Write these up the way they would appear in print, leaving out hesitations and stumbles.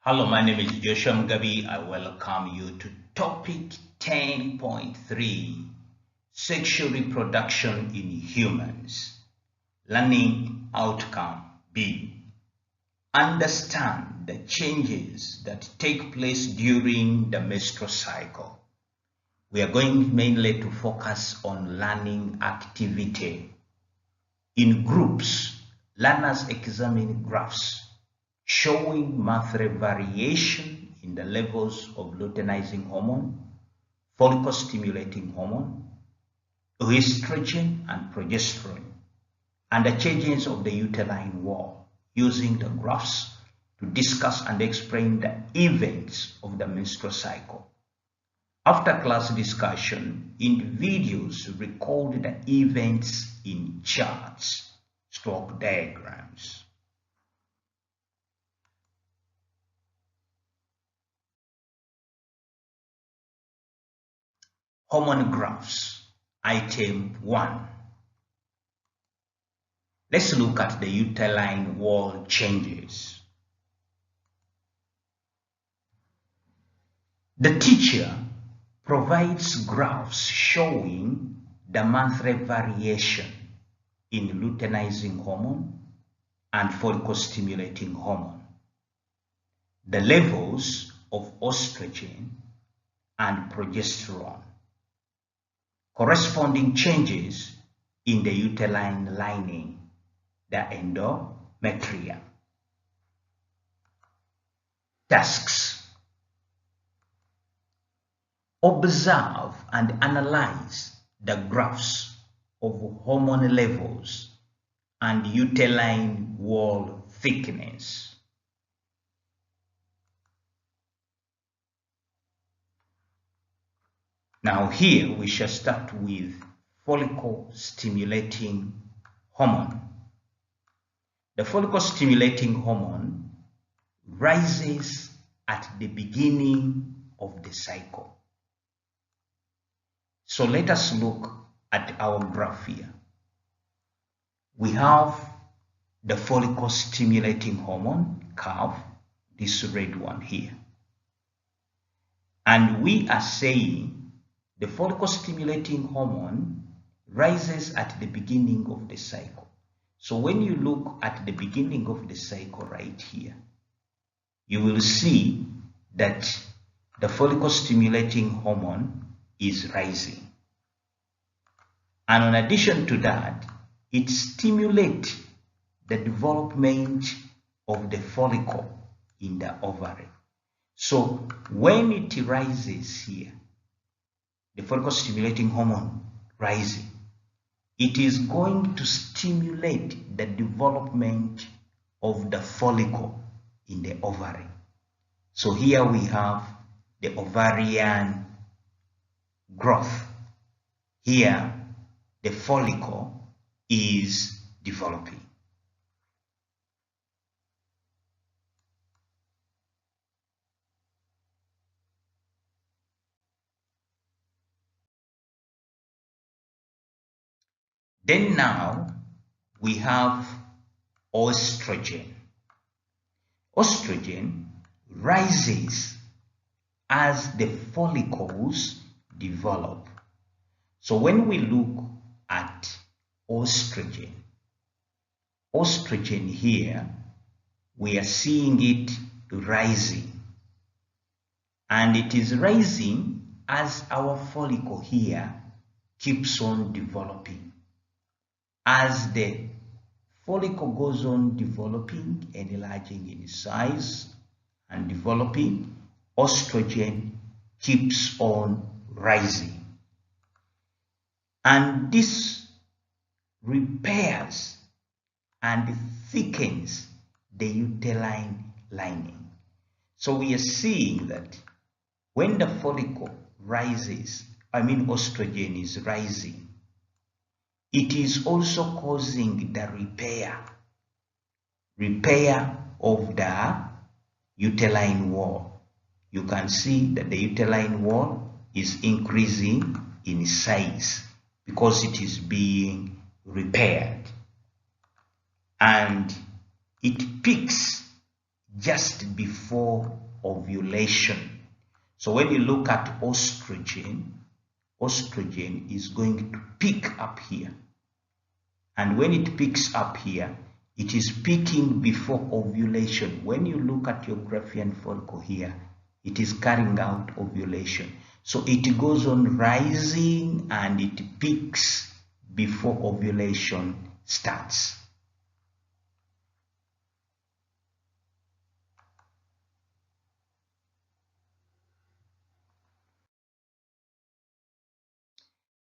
Hello, my name is Joshua Mugabi. I welcome you to topic 10.3, Sexual Reproduction in Humans. Learning Outcome B. Understand the changes that take place during the menstrual cycle. We are going mainly to focus on learning activity. In groups, learners examine graphs showing monthly variation in the levels of luteinizing hormone, follicle-stimulating hormone, oestrogen and progesterone, and the changes of the uterine wall, using the graphs to discuss and explain the events of the menstrual cycle. After class discussion, individuals record the events in charts, stroke diagrams. Hormone graphs, item 1. Let's look at the uterine wall changes. The teacher provides graphs showing the monthly variation in luteinizing hormone and follicle-stimulating hormone, the levels of estrogen and progesterone, corresponding changes in the uterine lining, the endometrium. Tasks: observe and analyze the graphs of hormone levels and uterine wall thickness. Now here we shall start with follicle-stimulating hormone. The follicle-stimulating hormone rises at the beginning of the cycle. So let us look at our graph here. We have the follicle-stimulating hormone curve, this red one here. And we are saying the follicle-stimulating hormone rises at the beginning of the cycle. So when you look at the beginning of the cycle right here, you will see that the follicle-stimulating hormone is rising. And in addition to that, it stimulates the development of the follicle in the ovary. So when it rises here, the follicle-stimulating hormone rising, it is going to stimulate the development of the follicle in the ovary. So here we have the ovarian growth. Here the follicle is developing. Then now we have estrogen. Estrogen rises as the follicles develop. So when we look at estrogen here, we are seeing it rising. And it is rising as our follicle here keeps on developing. As the follicle goes on developing, enlarging in size and developing, estrogen keeps on rising. And this repairs and thickens the uterine lining. So we are seeing that when the follicle rises, estrogen is rising, it is also causing the repair of the uterine wall. You can see that the uterine wall is increasing in size because it is being repaired. And it peaks just before ovulation. So when you look at estrogen, estrogen is going to pick up here. And when it picks up here, it is peaking before ovulation. When you look at your Graafian follicle here, it is carrying out ovulation. So it goes on rising and it peaks before ovulation starts.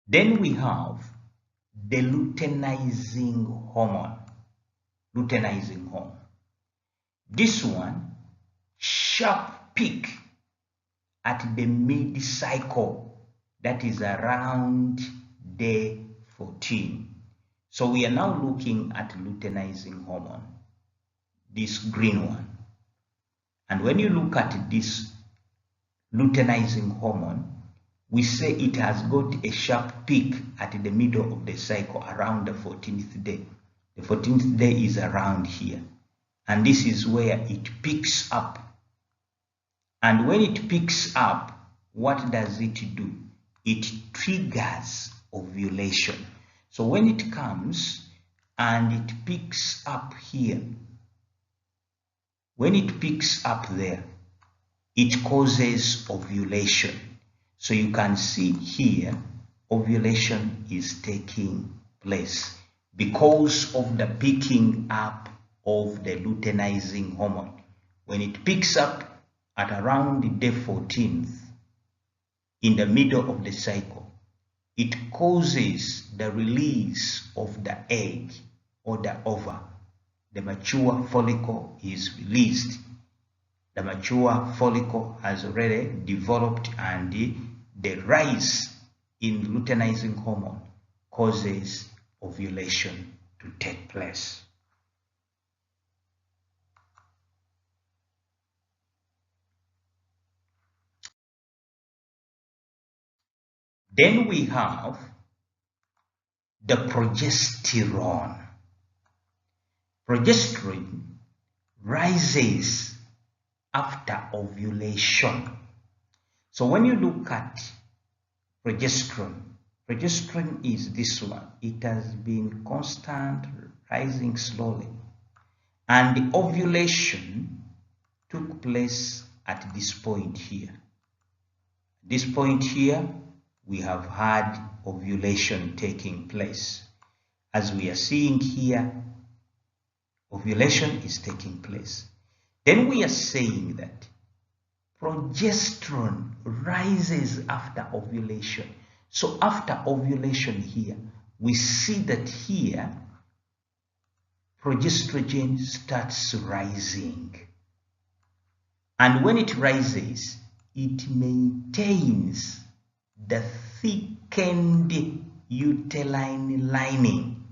Then we have the luteinizing hormone. Luteinizing hormone. This one, sharp peak at the mid-cycle, that is around day 14. So we are now looking at luteinizing hormone, this green one. And when you look at this luteinizing hormone, we say it has got a sharp peak at the middle of the cycle around the 14th day. The 14th day is around here. And this is where it picks up. And when it picks up, what does it do? It triggers ovulation. So when it comes and it picks up here, when it picks up there, it causes ovulation. So you can see here, ovulation is taking place because of the picking up of the luteinizing hormone. When it picks up at around the day 14th, in the middle of the cycle, it causes the release of the egg or the ova. The mature follicle is released. The mature follicle has already developed, and the rise in luteinizing hormone causes ovulation to take place. Then we have the progesterone. Progesterone rises after ovulation. So when you look at progesterone, progesterone is this one. It has been constant, rising slowly. And the ovulation took place at this point here. This point here, we have had ovulation taking place. As we are seeing here, ovulation is taking place. Then we are saying that progesterone rises after ovulation. So after ovulation here, we see that here, progesterone starts rising. And when it rises, it maintains the thickened uterine lining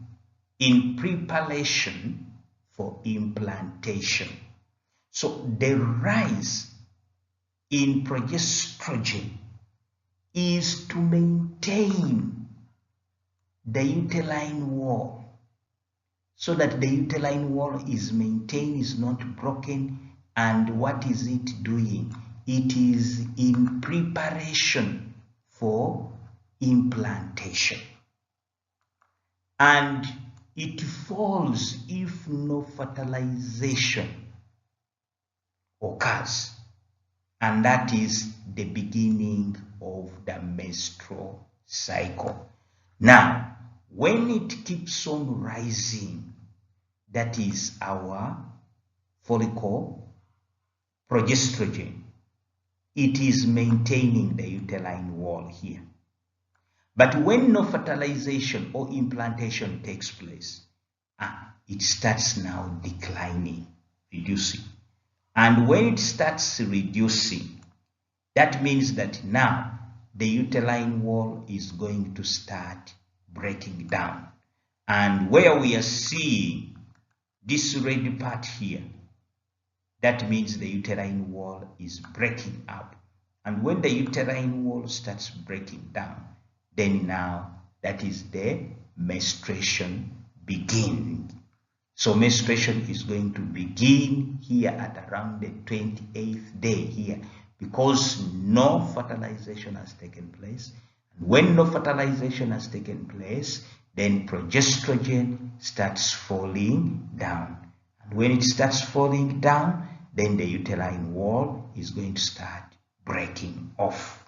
in preparation for implantation. So the rise in progesterone is to maintain the uterine wall, so that the uterine wall is maintained, is not broken. And what is it doing? It is in preparation for implantation. And it falls if no fertilization occurs. And that is the beginning of the menstrual cycle. Now, when it keeps on rising, that is our follicle progesterone, it is maintaining the uterine wall here. But when no fertilization or implantation takes place, it starts now declining, reducing. And when it starts reducing, that means that now the uterine wall is going to start breaking down. And where we are seeing this red part here, that means the uterine wall is breaking up. And when the uterine wall starts breaking down, then now that is the menstruation beginning. So menstruation is going to begin here at around the 28th day here, because no fertilization has taken place. When no fertilization has taken place, then progesterone starts falling down. And when it starts falling down, then the uterine wall is going to start breaking off.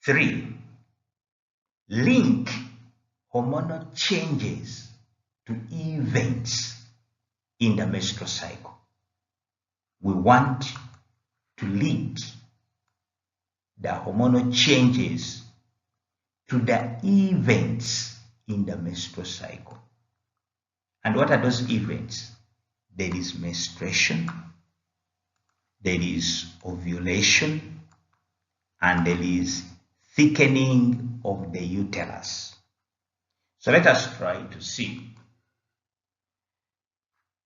Three, link hormonal changes to events in the menstrual cycle. We want to link the hormonal changes to the events in the menstrual cycle. And what are those events? There is menstruation, there is ovulation, and there is thickening of the uterus. So let us try to see.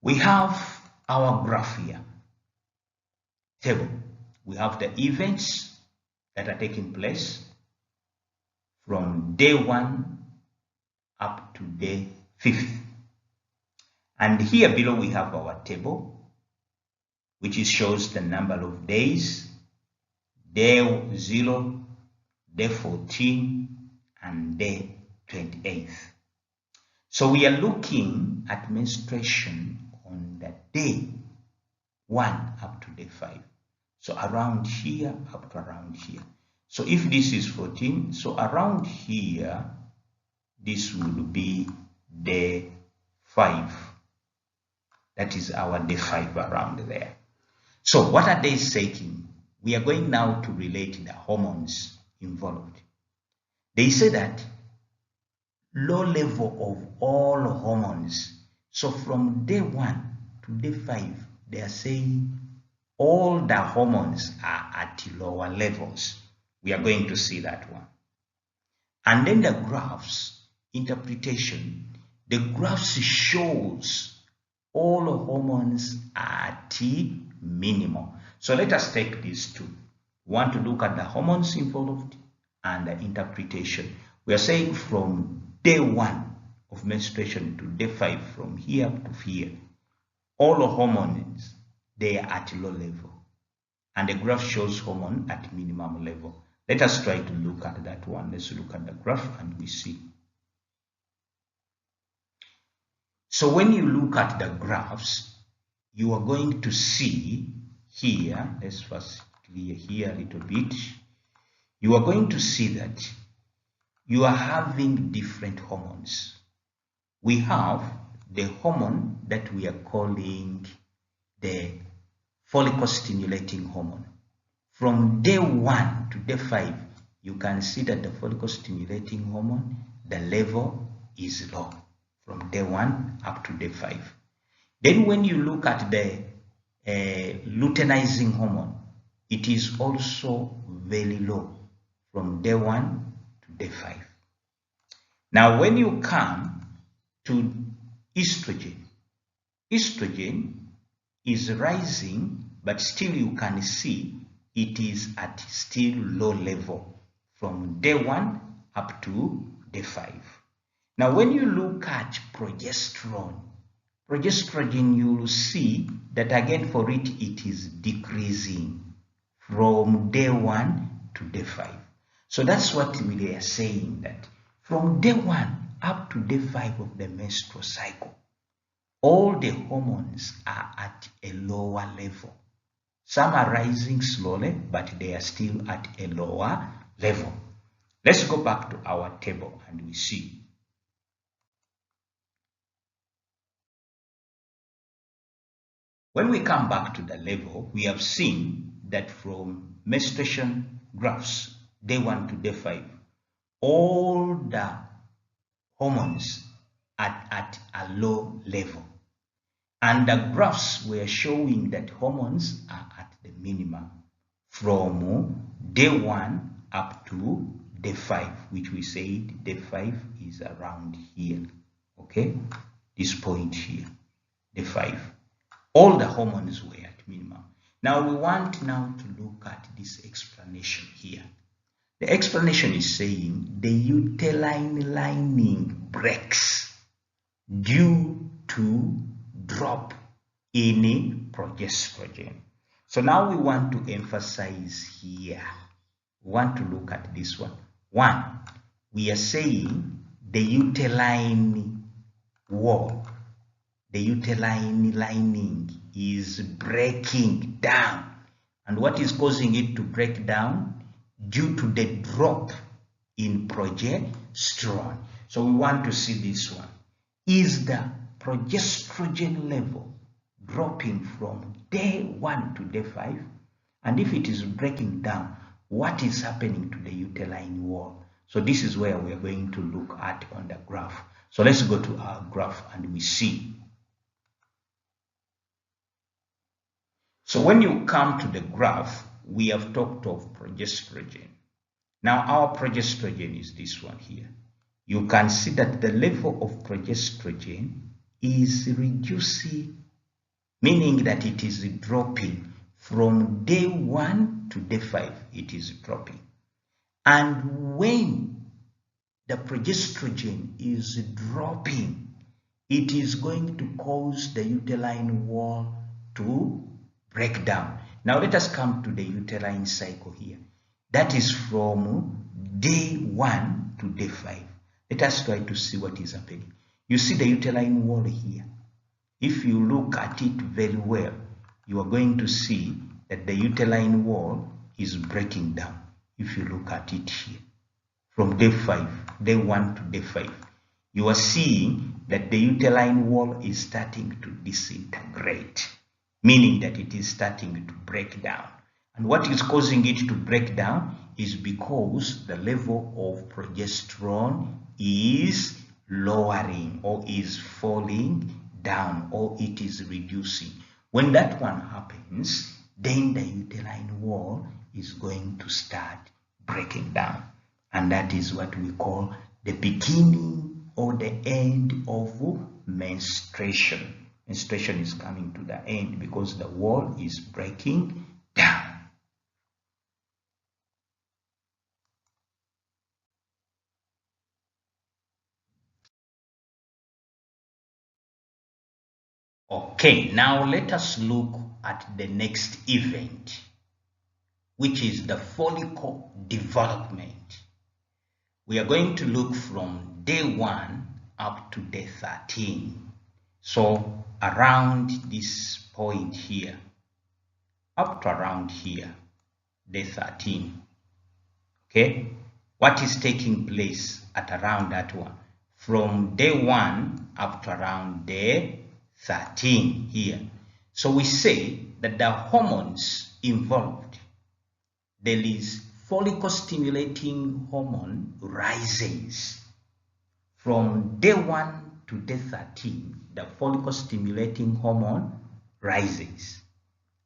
We have our graph here, table. We have the events that are taking place from day 1 up to day 5th. And here below we have our table, which shows the number of days, day 0, day 14, and day 28th. So we are looking at menstruation on the day 1 up to day 5. So around here up to around here. So if this is 14, so around here, this will be day 5. That is our day 5 around there. So what are they saying? We are going now to relate the hormones involved. They say that low level of all hormones. So from day 1 to day 5, they are saying all the hormones are at lower levels. We are going to see that one. And then the graphs, interpretation, the graphs shows all hormones are at minimum. So let us take these two. We want to look at the hormones involved and the interpretation. We are saying from day 1 of menstruation to day 5, from here to here, all hormones, they are at low level. And the graph shows hormone at minimum level. Let us try to look at that one. Let's look at the graph and we see. So when you look at the graphs, you are going to see here, let's first clear here a little bit. You are going to see that you are having different hormones. We have the hormone that we are calling the follicle stimulating hormone. From day 1 to day 5, you can see that the follicle stimulating hormone, the level is low from day 1 up to day 5. Then when you look at the luteinizing hormone, it is also very low from day 1 to day 5. Now when you come to estrogen, estrogen is rising, but still you can see it is at still low level from day 1 up to day 5. Now when you look at progesterone, you will see that again for it, it is decreasing from day 1 to day 5. So that's what we are saying, that from day 1 up to day 5 of the menstrual cycle, all the hormones are at a lower level. Some are rising slowly, but they are still at a lower level. Let's go back to our table and we see. When we come back to the level, we have seen that from menstruation graphs, day 1 to day 5, all the hormones are at a low level. And the graphs were showing that hormones are at the minimum from day 1 up to day 5, which we said day 5 is around here. Okay, this point here, day 5. All the hormones were at minimum. Now we want now to look at this explanation here. The explanation is saying the uterine lining breaks due to drop in progesterone. So now we want to emphasize here. We want to look at this one. One, we are saying the uterine wall, the uterine lining is breaking down. And what is causing it to break down? Due to the drop in progesterone. So we want to see this one. Is the progesterone level dropping from day 1 to day 5? And if it is breaking down, what is happening to the uterine wall? So this is where we are going to look at on the graph. So let's go to our graph and we see. So when you come to the graph, we have talked of progesterone. Now our progesterone is this one here. You can see that the level of progesterone is reducing, meaning that it is dropping from day 1 to day 5. It is dropping. And when the progesterone is dropping, it is going to cause the uterine wall to break down. Now let us come to the uterine cycle here. That is from day 1 to day 5. Let us try to see what is happening. You see the uterine wall here. If you look at it very well, you are going to see that the uterine wall is breaking down. If you look at it here, from day 5, day 1 to day 5, you are seeing that the uterine wall is starting to disintegrate, meaning that it is starting to break down. And what is causing it to break down is because the level of progesterone is lowering or is falling down, or it is reducing. When that one happens, then the uterine wall is going to start breaking down. And that is what we call the beginning or the end of menstruation. Menstruation is coming to the end because the wall is breaking down. Okay, now let us look at the next event, which is the follicle development. We are going to look from day 1 up to day 13. So around this point here, up to around here, day 13. Okay, what is taking place at around that one? From day 1 up to around day 13 here. So we say that the hormones involved, there is follicle stimulating hormone rises. From day 1 to day 13, the follicle stimulating hormone rises,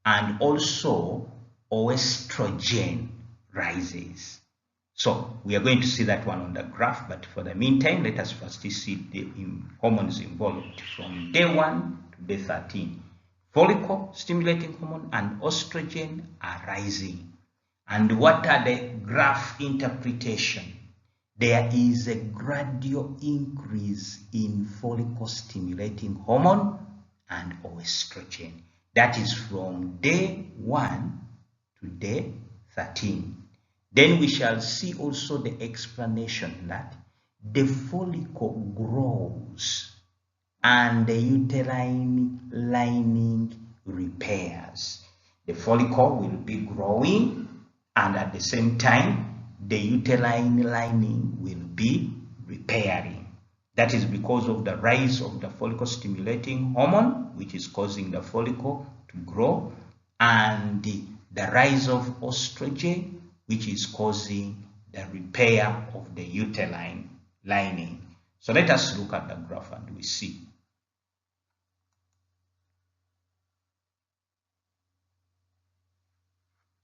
and also oestrogen rises. So we are going to see that one on the graph, but for the meantime, let us first see the hormones involved from day 1 to day 13. Follicle stimulating hormone and estrogen are rising. And what are the graph interpretation? There is a gradual increase in follicle stimulating hormone and estrogen. That is from day 1 to day 13. Then we shall see also the explanation that the follicle grows and the uterine lining repairs. The follicle will be growing, and at the same time, the uterine lining will be repairing. That is because of the rise of the follicle stimulating hormone, which is causing the follicle to grow, and the rise of estrogen, which is causing the repair of the uterine lining. So let us look at the graph and we see.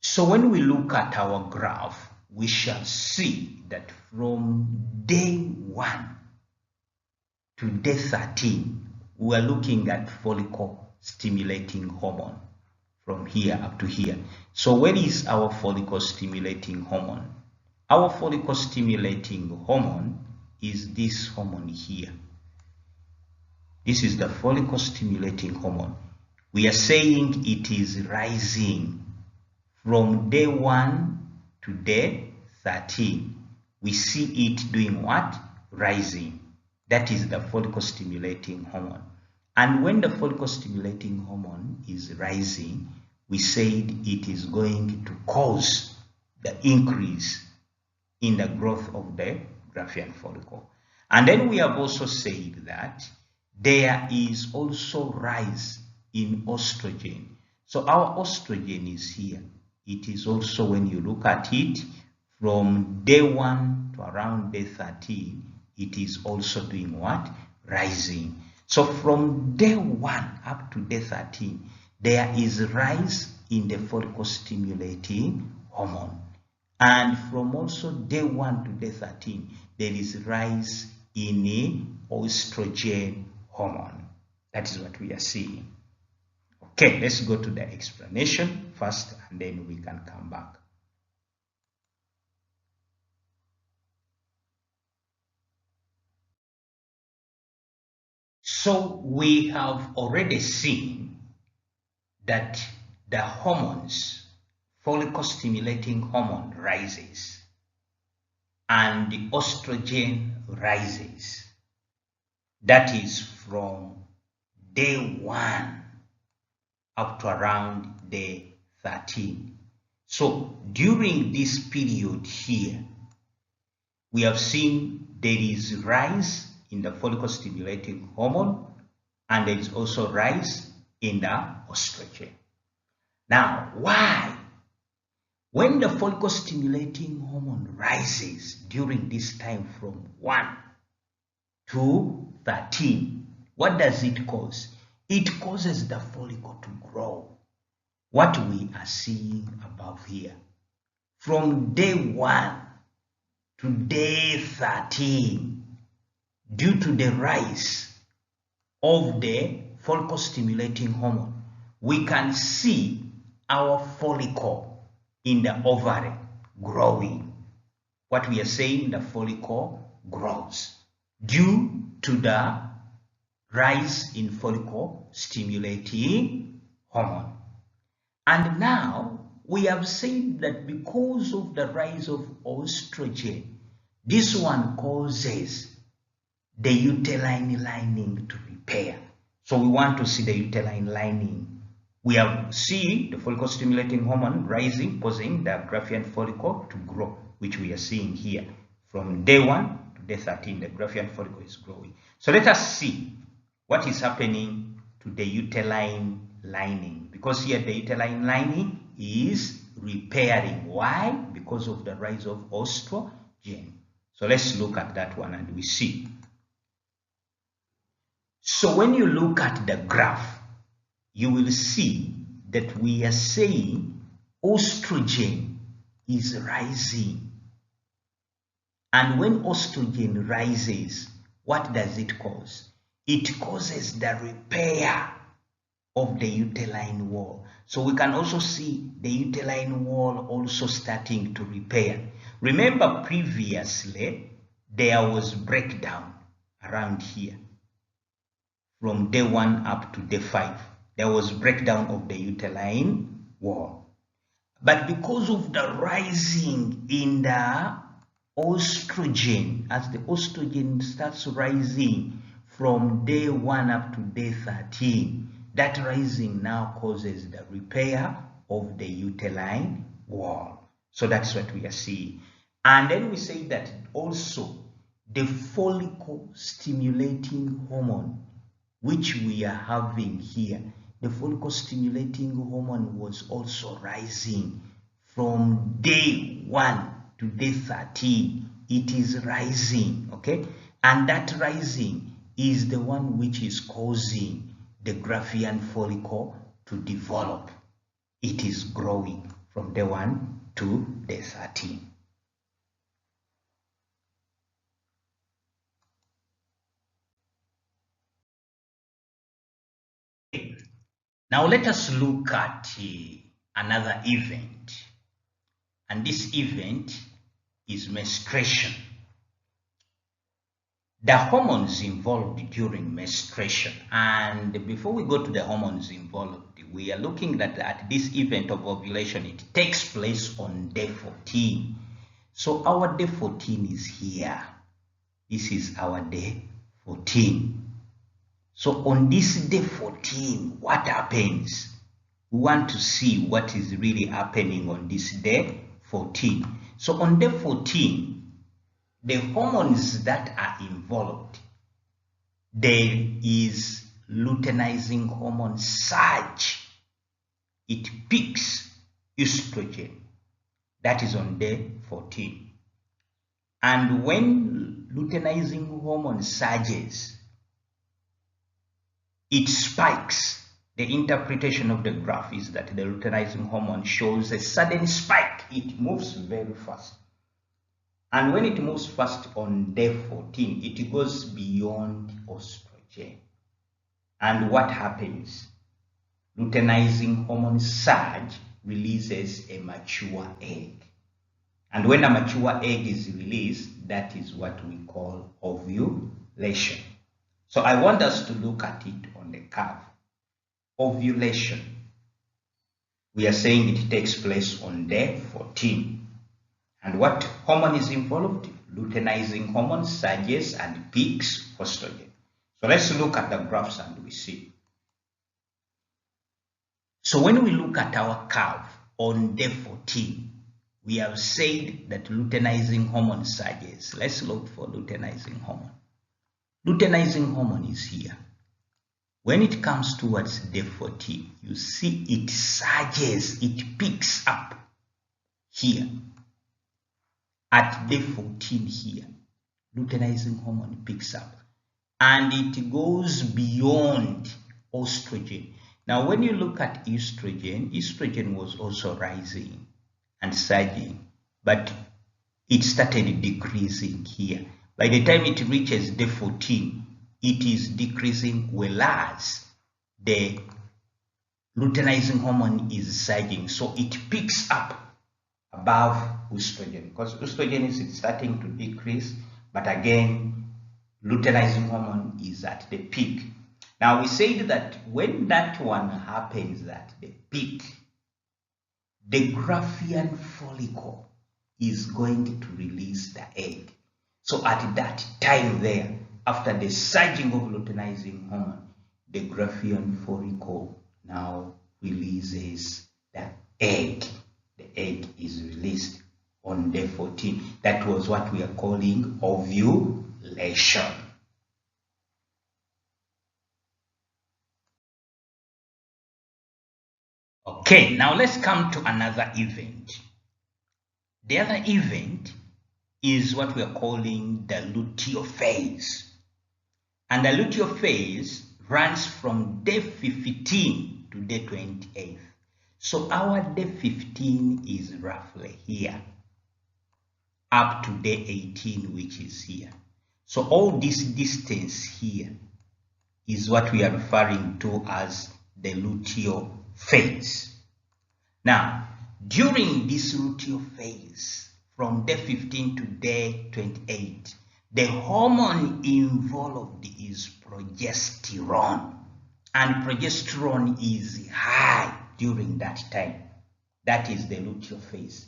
So when we look at our graph, we shall see that from day 1 to day 13, we are looking at follicle stimulating hormone from here up to here. So where is our follicle stimulating hormone? Our follicle stimulating hormone is this hormone here. This is the follicle stimulating hormone. We are saying it is rising from day 1 to day 13. We see it doing what? Rising. That is the follicle stimulating hormone. And when the follicle stimulating hormone is rising, we said it is going to cause the increase in the growth of the Graafian follicle. And then we have also said that there is also rise in estrogen. So our estrogen is here. It is also, when you look at it, from day 1 to around day 13, it is also doing what? Rising. So from day 1 up to day 13, there is rise in the follicle stimulating hormone. And from also day 1 to day 13, there is rise in the estrogen hormone. That is what we are seeing. Okay, let's go to the explanation first, and then we can come back. So we have already seen that the hormones, follicle stimulating hormone rises and the estrogen rises. That is from day 1 up to around day 13. So during this period here, we have seen there is rise in the follicle stimulating hormone, and there is also rise in the estrogen. Now, why? When the follicle stimulating hormone rises during this time from 1 to 13, what does it cause? It causes the follicle to grow. What we are seeing above here. From day 1 to day 13, due to the rise of the follicle stimulating hormone, we can see our follicle in the ovary growing. What we are saying, the follicle grows due to the rise in follicle stimulating hormone. And now we have said that because of the rise of estrogen, this one causes the uterine lining to repair. So we want to see the uterine lining. We have seen the follicle stimulating hormone rising, causing the Graafian follicle to grow, which we are seeing here. From day 1 to day 13, the Graafian follicle is growing. So let us see what is happening to the uterine lining, because here the uterine lining is repairing. Why? Because of the rise of estrogen. So let's look at that one and we see. So when you look at the graph, you will see that we are saying estrogen is rising. And when estrogen rises, what does it cause? It causes the repair of the uterine wall. So we can also see the uterine wall also starting to repair. Remember previously, there was breakdown around here. From day 1 up to day 5, there was breakdown of the uterine wall. But because of the rising in the estrogen, as the estrogen starts rising from day 1 up to day 13, that rising now causes the repair of the uterine wall. So that's what we are seeing. And then we say that also the follicle stimulating hormone, which we are having here, the follicle stimulating hormone was also rising from day 1 to day 13. It is rising, okay? And that rising is the one which is causing the Graafian follicle to develop. It is growing from day 1 to day 13. Now let us look at another event. And this event is menstruation. The hormones involved during menstruation, and before we go to the hormones involved, we are looking at this event of ovulation. It takes place on day 14. So our day 14 is here. This is our day 14. So on this day 14, what happens? We want to see what is really happening on this day 14. So on day 14, the hormones that are involved, there is luteinizing hormone surge. It peaks estrogen. That is on day 14. And when luteinizing hormone surges, it spikes. The interpretation of the graph is that the luteinizing hormone shows a sudden spike. It moves very fast. And when it moves fast on day 14, it goes beyond estrogen. And what happens? Luteinizing hormone surge releases a mature egg. And when a mature egg is released, that is what we call ovulation. So I want us to look at it on the curve. Ovulation. We are saying it takes place on day 14. And what hormone is involved? Luteinizing hormone surges and peaks estrogen. So let's look at the graphs and we see. So when we look at our curve on day 14, we have said that luteinizing hormone surges. Let's look for luteinizing hormone. Luteinizing hormone is here. When it comes towards day 14, you see it surges, it picks up here. At day 14 here, luteinizing hormone picks up and it goes beyond estrogen. Now, when you look at estrogen was also rising and surging, but it started decreasing here. By the time it reaches day 14, it is decreasing, whereas the luteinizing hormone is surging. So it picks up above estrogen, because estrogen is starting to decrease, but again luteinizing hormone is at the peak. Now we said that when that one happens at the peak, the Graafian follicle is going to release the egg. So at that time there, after the surging of luteinizing hormone, the Graafian follicle now releases the egg. The egg is released on day 14. That was what we are calling ovulation. Okay, now let's come to another event. The other event is what we are calling the luteal phase. And the luteal phase runs from day 15 to day 28. So our day 15 is roughly here, up to day 18, which is here. So all this distance here is what we are referring to as the luteal phase. Now, during this luteal phase, from day 15 to day 28, the hormone involved is progesterone, and progesterone is high during that time. That is the luteal phase.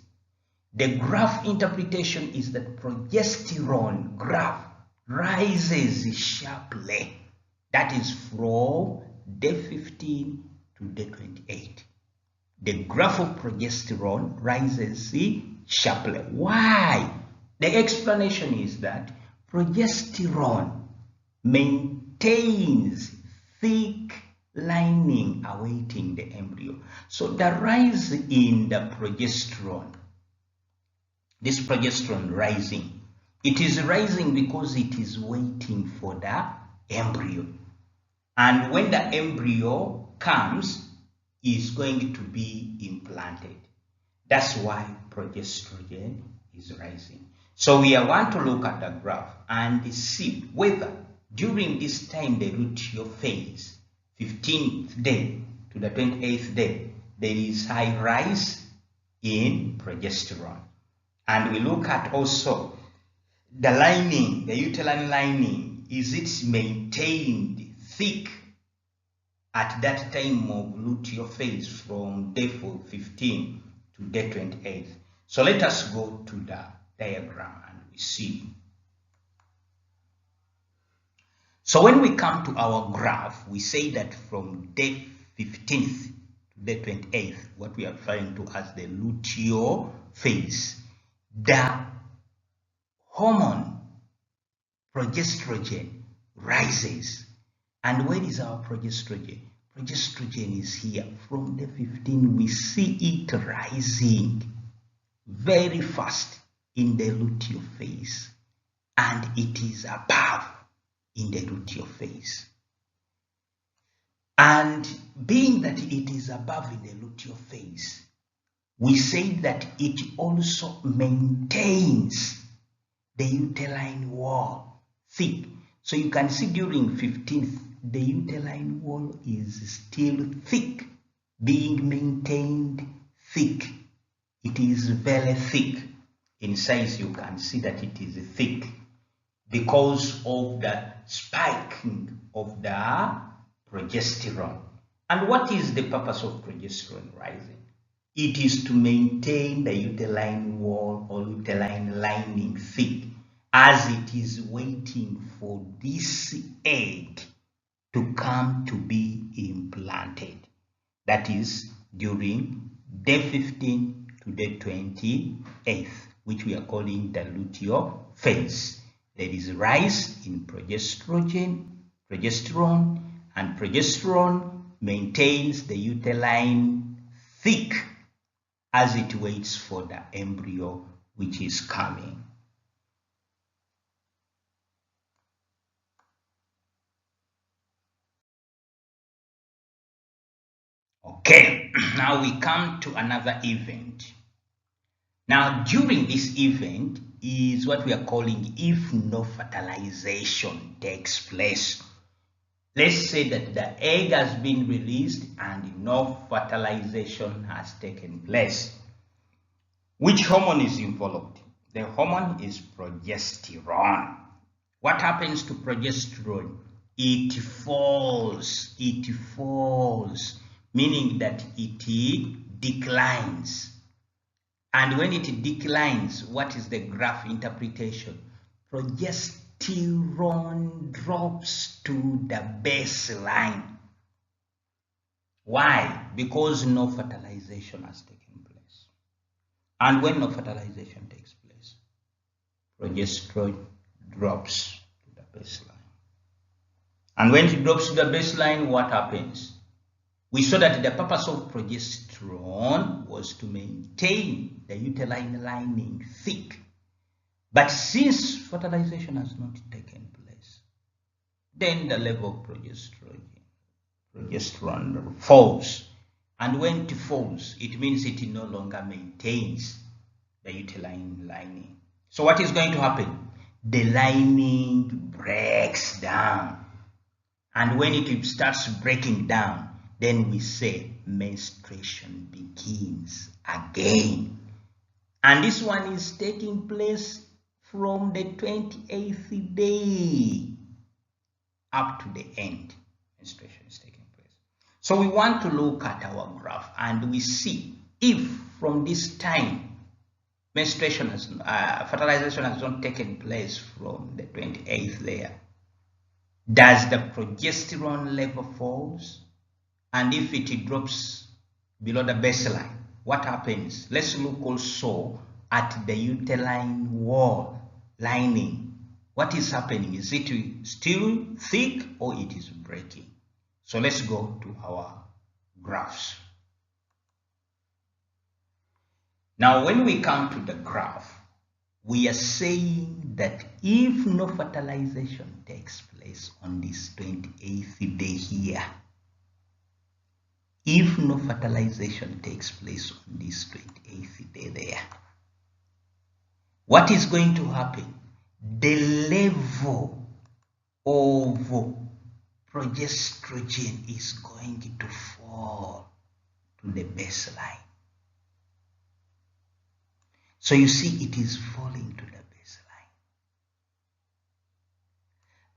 The graph interpretation is that progesterone graph rises sharply. That is from day 15 to day 28. The graph of progesterone rises sharply. Why? The explanation is that progesterone maintains thick lining awaiting the embryo. So the rise in the progesterone, this progesterone rising, it is rising because it is waiting for the embryo. And when the embryo comes, is going to be implanted. That's why progesterone is rising. So we want to look at the graph and see whether during this time, the luteal phase, 15th day to the 28th day, there is high rise in progesterone. And we look at also the lining, the uterine lining. Is it maintained thick at that time of luteal phase from day 15 to day 28? So let us go to the diagram and we see. So when we come to our graph, we say that from day 15th to day 28th, what we are referring to as the luteal phase, the hormone progesterone rises. And where is our progesterone? Progesterone is here. From day 15, we see it rising very fast in the luteal phase, and it is above in the luteal phase. And being that it is above in the luteal phase, we say that it also maintains the uterine wall thick. So you can see during 15th, the uterine wall is still thick, being maintained thick. It is very thick. In size, you can see that it is thick because of the spiking of the progesterone. And what is the purpose of progesterone rising? It is to maintain the uterine wall or uterine lining thick, as it is waiting for this egg to come to be implanted. That is during day 15 to day 28th, which we are calling the luteal phase. There is a rise in progesterone, and progesterone maintains the uterine thick as it waits for the embryo which is coming. Okay, now we come to another event. Now, during this event is what we are calling if no fertilization takes place. Let's say that the egg has been released and no fertilization has taken place. Which hormone is involved? The hormone is progesterone. What happens to progesterone? It falls, meaning that it declines. And when it declines, what is the graph interpretation? Progesterone drops to the baseline. Why? Because no fertilization has taken place. And when no fertilization takes place, progesterone drops to the baseline. And when it drops to the baseline, what happens? We saw that the purpose of progesterone was to maintain the uterine lining thick. But since fertilization has not taken place, then the level of progesterone falls. And when it falls, it means it no longer maintains the uterine lining. So what is going to happen? The lining breaks down. And when it starts breaking down, then we say menstruation begins again. And this one is taking place from the 28th day up to the end. Menstruation is taking place. So we want to look at our graph and we see if from this time menstruation has, fertilization has not taken place from the 28th there. Does the progesterone level falls? And if it drops below the baseline, what happens? Let's look also at the uterine wall lining. What is happening? Is it still thick or it is breaking? So let's go to our graphs. Now, when we come to the graph, we are saying that if no fertilization takes place on this 28th day here, if no fertilization takes place on this 28th day there, what is going to happen? The level of progesterone is going to fall to the baseline. So you see it is falling to the baseline.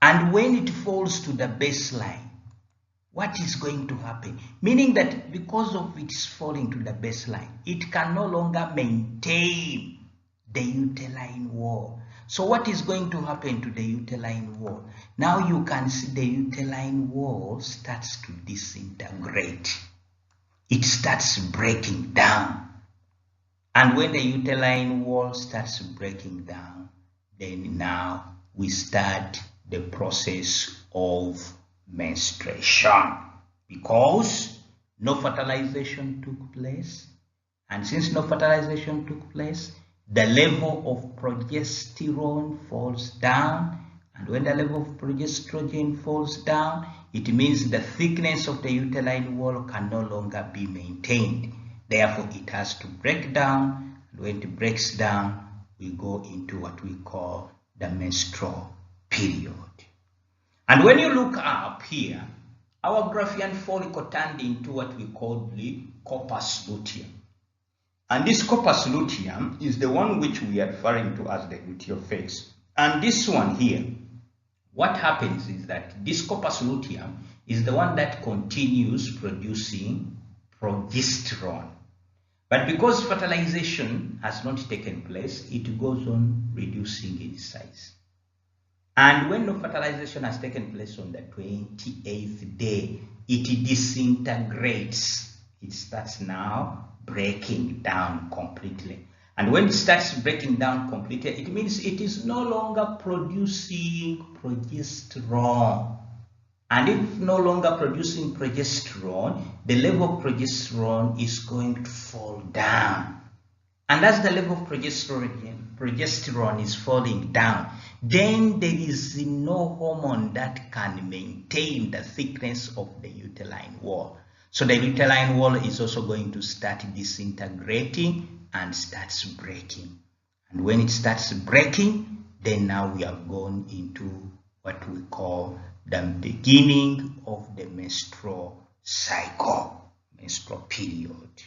And when it falls to the baseline, what is going to happen? Meaning that because of its falling to the baseline, it can no longer maintain the uterine wall. So what is going to happen to the uterine wall? Now you can see the uterine wall starts to disintegrate. It starts breaking down. And when the uterine wall starts breaking down, then now we start the process of menstruation, because no fertilization took place. And since no fertilization took place, the level of progesterone falls down. And when the level of progesterone falls down, it means the thickness of the uterine wall can no longer be maintained. Therefore, it has to break down. And when it breaks down, we go into what we call the menstrual period. And when you look up here, our Graafian follicle turned into what we call the corpus luteum. And this corpus luteum is the one which we are referring to as the luteal phase. And this one here, what happens is that this corpus luteum is the one that continues producing progesterone. But because fertilization has not taken place, it goes on reducing in size. And when no fertilization has taken place on the 28th day, it disintegrates. It starts now breaking down completely. And when it starts breaking down completely, it means it is no longer producing progesterone. And if no longer producing progesterone, the level of progesterone is going to fall down. And as the level of progesterone is falling down, then there is no hormone that can maintain the thickness of the uterine wall. So the uterine wall is also going to start disintegrating and starts breaking. And when it starts breaking, then now we have gone into what we call the beginning of the menstrual cycle, menstrual period.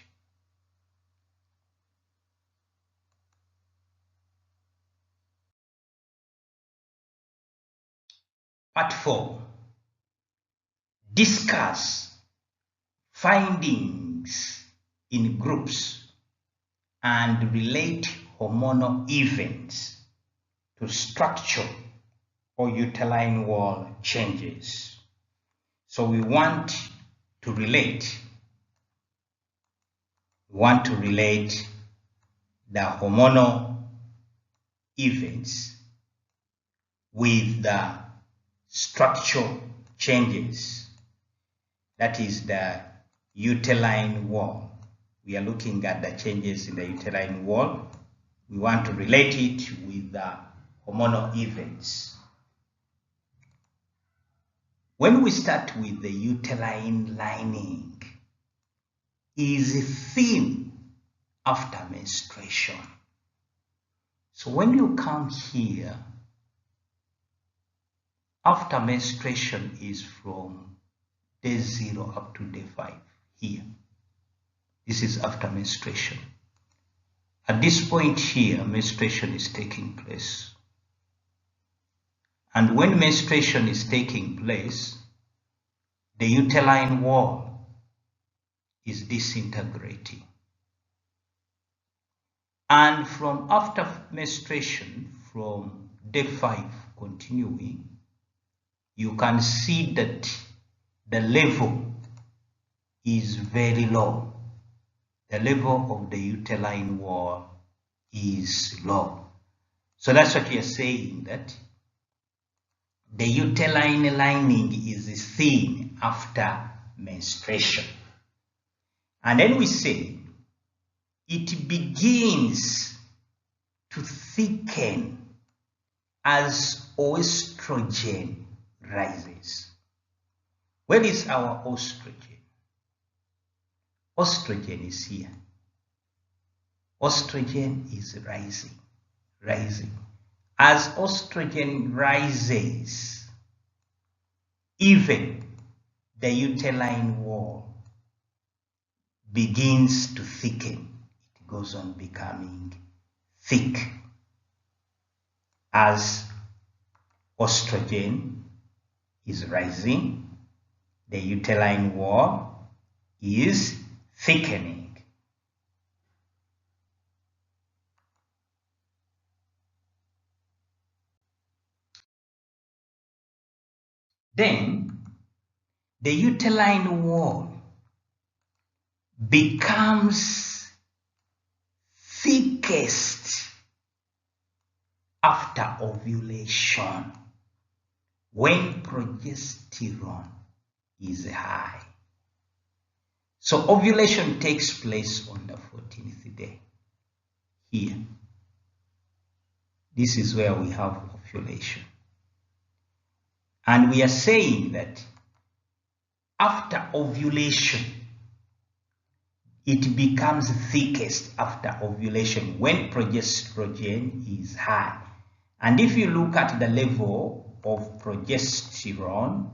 Part 4. Discuss findings in groups and relate hormonal events to structure or uterine wall changes. So we want to relate the hormonal events with the structural changes, that is the uterine wall. We are looking at the changes in the uterine wall. We want to relate it with the hormonal events. When we start with the uterine lining, is thin after menstruation. So when you come here, after menstruation is from day 0 up to day 5 here. This is after menstruation. At this point here, menstruation is taking place. And when menstruation is taking place, the uterine wall is disintegrating. And from after menstruation, from day 5 continuing, you can see that the level is very low. The level of the uterine wall is low. So that's what we are saying, that the uterine lining is thin after menstruation. And then we say it begins to thicken as oestrogen rises. Where is our oestrogen? Oestrogen is here. Oestrogen is rising. As oestrogen rises, even the uterine wall begins to thicken. It goes on becoming thick as estrogen is rising, the uterine wall is thickening. Then the uterine wall becomes thickest after ovulation when progesterone is high. So ovulation takes place on the 14th day. Here, this is where we have ovulation. And we are saying that after ovulation, it becomes thickest after ovulation when progesterone is high. And if you look at the level of progesterone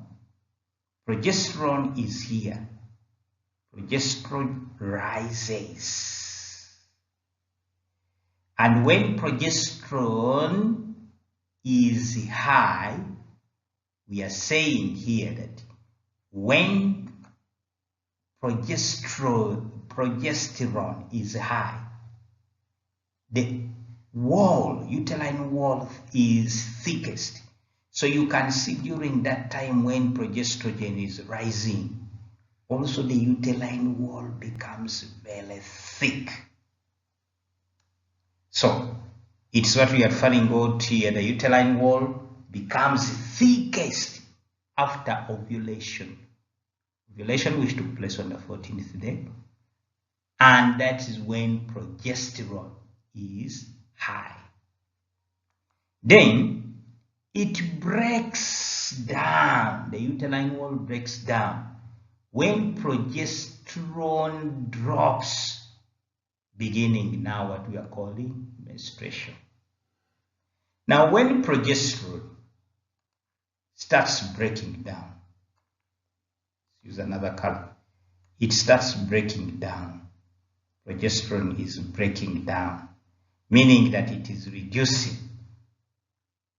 is here. Progesterone rises. And when progesterone is high, we are saying here that when progesterone is high, the uterine wall is thickest. So you can see during that time when progesterone is rising, also the uterine wall becomes very thick. So it's what we are referring to here. The uterine wall becomes thickest after ovulation. Ovulation which took place on the 14th day. And that is when progesterone is high. Then it breaks down. The uterine wall breaks down when progesterone drops, beginning now what we are calling menstruation. Now when progesterone starts breaking down, use another color, it starts breaking down. Progesterone is breaking down, meaning that it is reducing.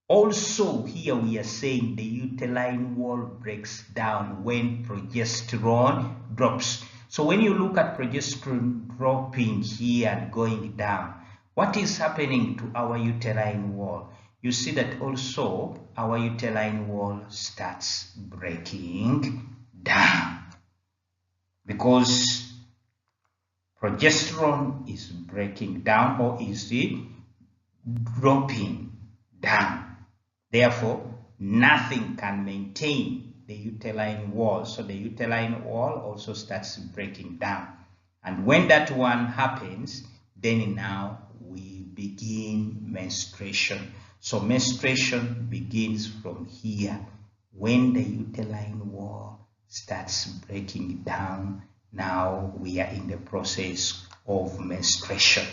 Also here we are saying the uterine wall breaks down when progesterone drops. So when you look at progesterone dropping here and going down, what is happening to our uterine wall? You see that also our uterine wall starts breaking down because progesterone is breaking down, or is it dropping down. Therefore, nothing can maintain the uterine wall. So the uterine wall also starts breaking down. And when that one happens, then now we begin menstruation. So menstruation begins from here when the uterine wall starts breaking down. Now we are in the process of menstruation.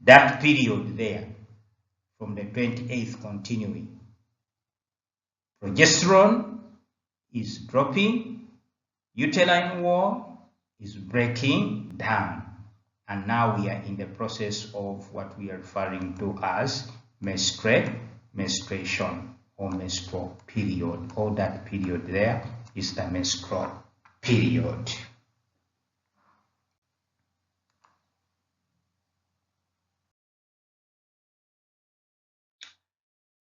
That period there, from the 28th continuing, progesterone is dropping, uterine wall is breaking down, and now we are in the process of what we are referring to as menstruation or menstrual period. All that period there is the menstrual period.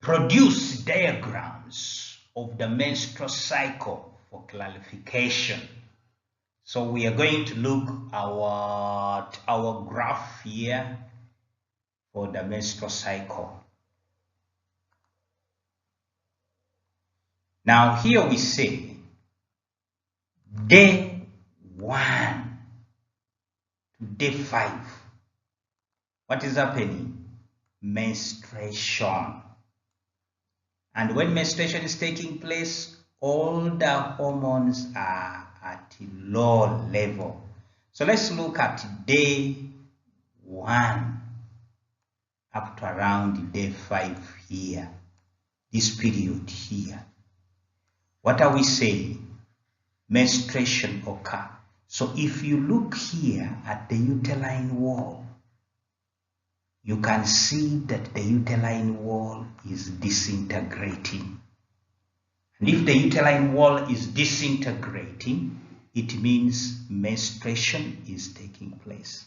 Produce diagrams of the menstrual cycle for clarification. So we are going to look at our graph here for the menstrual cycle. Now here we say day 1 to day 5. What is happening? Menstruation. And when menstruation is taking place, all the hormones are at a low level. So let's look at day 1 up to around day 5 here. This period here. What are we saying? Menstruation occur. So if you look here at the uterine wall, you can see that the uterine wall is disintegrating. And if the uterine wall is disintegrating, it means menstruation is taking place.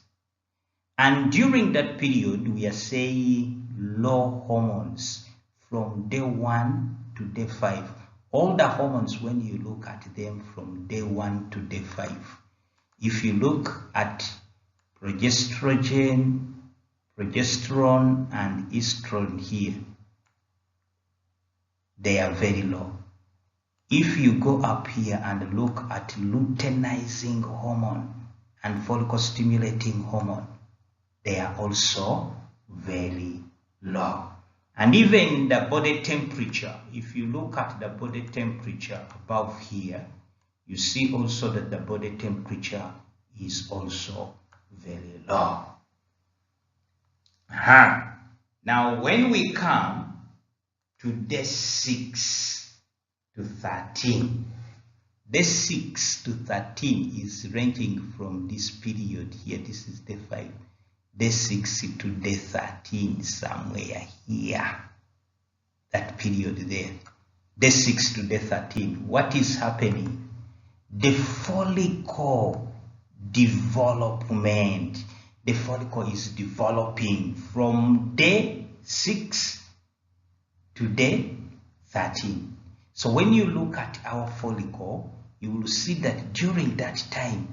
And during that period, we are saying low hormones from day 1 to day 5. All the hormones, when you look at them from day 1 to day 5, if you look at progesterone, and estrogen here, they are very low. If you go up here and look at luteinizing hormone and follicle stimulating hormone, they are also very low. And even the body temperature, if you look at the body temperature above here, you see also that the body temperature is also very low. Now, when we come to day 6 to 13, day 6 to 13 is ranging from this period here. This is day 5. Day 6 to day 13, somewhere here. That period there. Day 6 to day 13. What is happening? The follicle development. The follicle is developing from day 6 to day 13. So when you look at our follicle, you will see that during that time,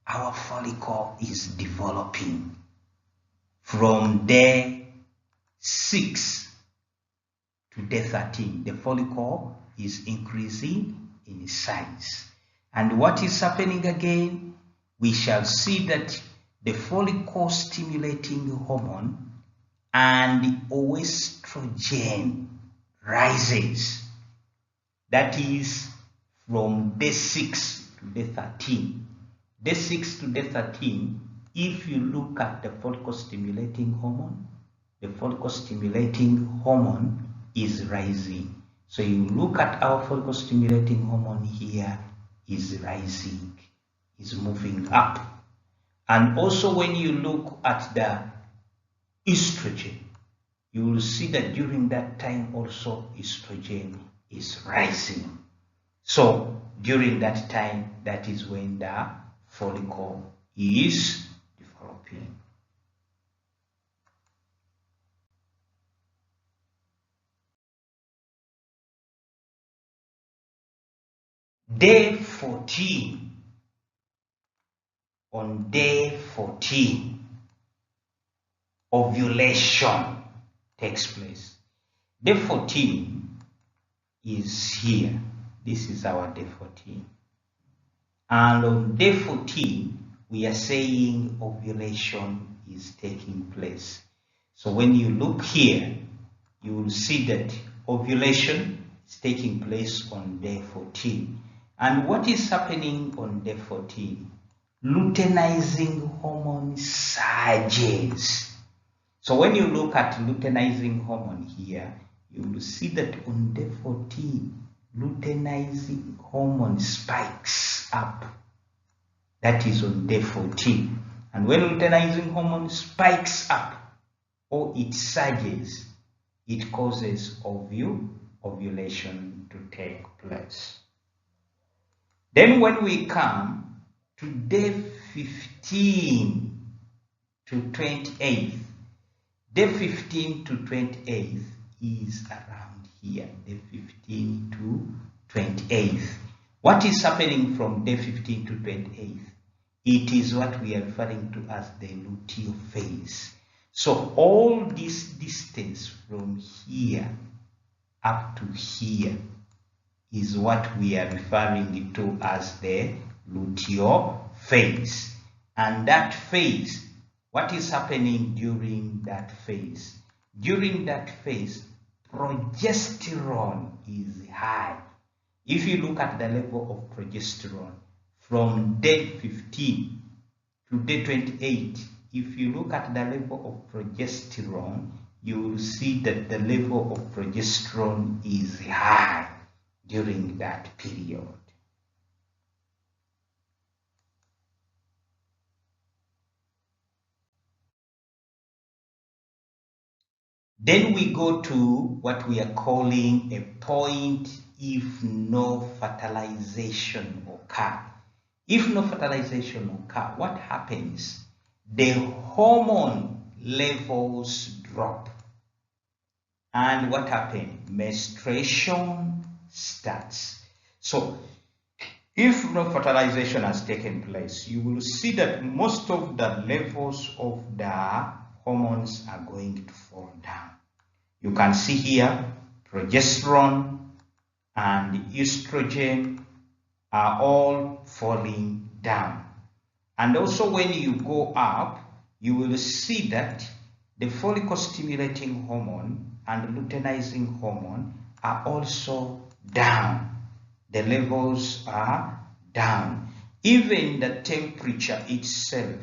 our follicle is developing. From day 6 to day 13, the follicle is increasing in size. And what is happening again? We shall see that the follicle stimulating hormone and oestrogen rises. That is from day 6 to day 13. Day 6 to day 13, if you look at the follicle stimulating hormone, the follicle stimulating hormone is rising. So you look at our follicle stimulating hormone here is rising, is moving up. And also when you look at the estrogen, you will see that during that time also estrogen is rising. So during that time, that is when the follicle is developing. Day 14. On day 14, ovulation takes place. Day 14 is here. This is our day 14. And on day 14, we are saying ovulation is taking place. So when you look here, you will see that ovulation is taking place on day 14. And what is happening on day 14? Luteinizing hormone surges. So when you look at luteinizing hormone here, you will see that on day 14, luteinizing hormone spikes up. That is on day 14. And when luteinizing hormone spikes up, or it surges, it causes ovulation to take place. Then when we come to day 15 to 28, day 15 to 28 is around here, day 15 to 28. What is happening from day 15 to 28? It is what we are referring to as the luteal phase. So all this distance from here up to here is what we are referring to as the luteal phase. And that phase, what is happening during that phase? During that phase, progesterone is high. If you look at the level of progesterone from day 15 to day 28, if you look at the level of progesterone, you will see that the level of progesterone is high during that period. Then we go to what we are calling a point if no fertilization occur. If no fertilization occur, what happens? The hormone levels drop. And what happens? Menstruation starts. So, if no fertilization has taken place, you will see that most of the levels of the hormones are going to fall down. You can see here, progesterone and estrogen are all falling down. And also when you go up, you will see that the follicle-stimulating hormone and luteinizing hormone are also down. The levels are down. Even the temperature itself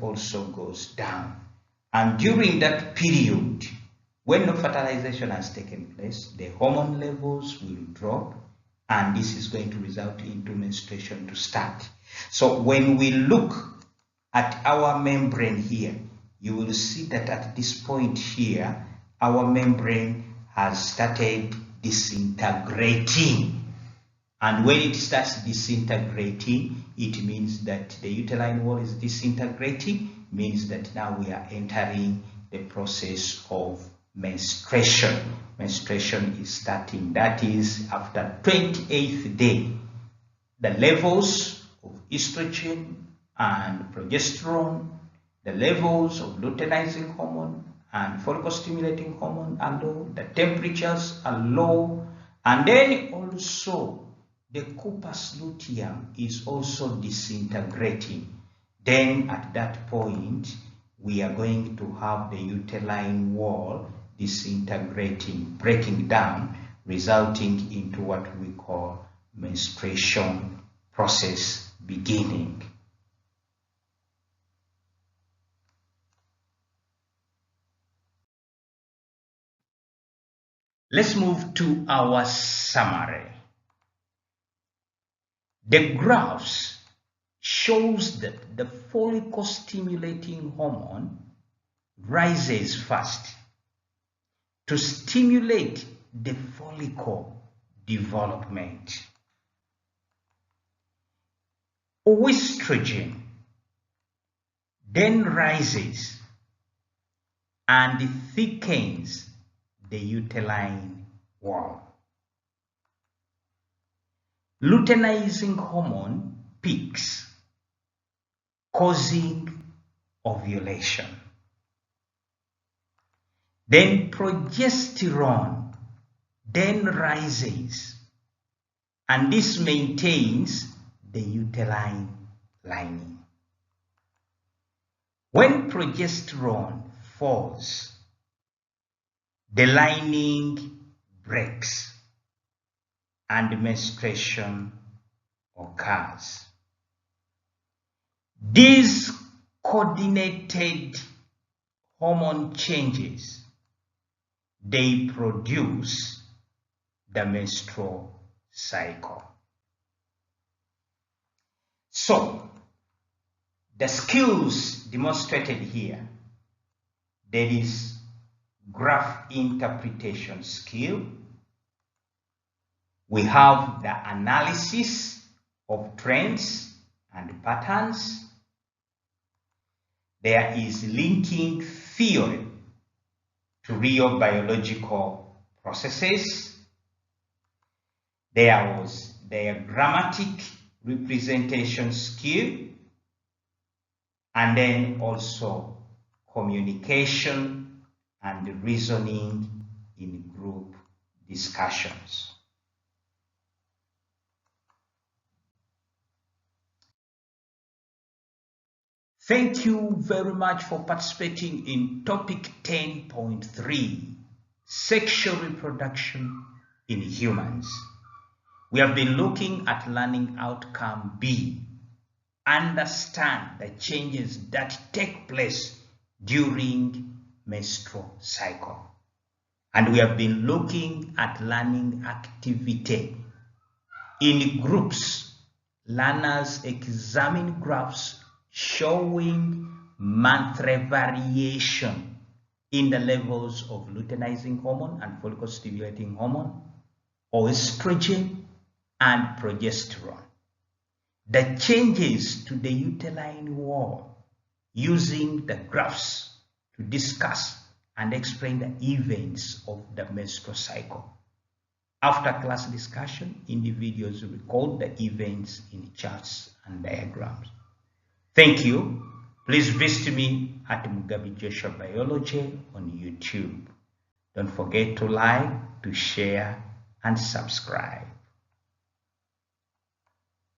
also goes down. And during that period, when no fertilization has taken place, the hormone levels will drop, and this is going to result into menstruation to start. So when we look at our membrane here, you will see that at this point here, our membrane has started disintegrating. And when it starts disintegrating, it means that the uterine wall is disintegrating, means that now we are entering the process of menstruation. Menstruation is starting. That is after 28th day. The levels of estrogen and progesterone, the levels of luteinizing hormone and follicle-stimulating hormone are low. The temperatures are low. And then also the corpus luteum is also disintegrating. Then at that point, we are going to have the uterine wall disintegrating, breaking down, resulting into what we call menstruation process beginning. Let's move to our summary. The graphs shows that the follicle-stimulating hormone rises first to stimulate the follicle development. Oestrogen then rises and thickens the uterine wall. Luteinizing hormone peaks, causing ovulation. Then progesterone then rises, and this maintains the uterine lining. When progesterone falls, the lining breaks and menstruation occurs. These coordinated hormone changes, they produce the menstrual cycle. So, the skills demonstrated here, there is graph interpretation skill. We have the analysis of trends and patterns. There is linking theory to real biological processes. There was diagrammatic representation skill, and then also communication and reasoning in group discussions. Thank you very much for participating in topic 10.3, sexual reproduction in humans. We have been looking at learning outcome B, understand the changes that take place during menstrual cycle. And we have been looking at learning activity. In groups, learners examine graphs showing monthly variation in the levels of luteinizing hormone and follicle stimulating hormone, oestrogen, and progesterone. The changes to the uterine wall using the graphs to discuss and explain the events of the menstrual cycle. After class discussion, individuals record the events in charts and diagrams. Thank you. Please visit me at Mugabi Joshua Biology on YouTube. Don't forget to like, to share, and subscribe.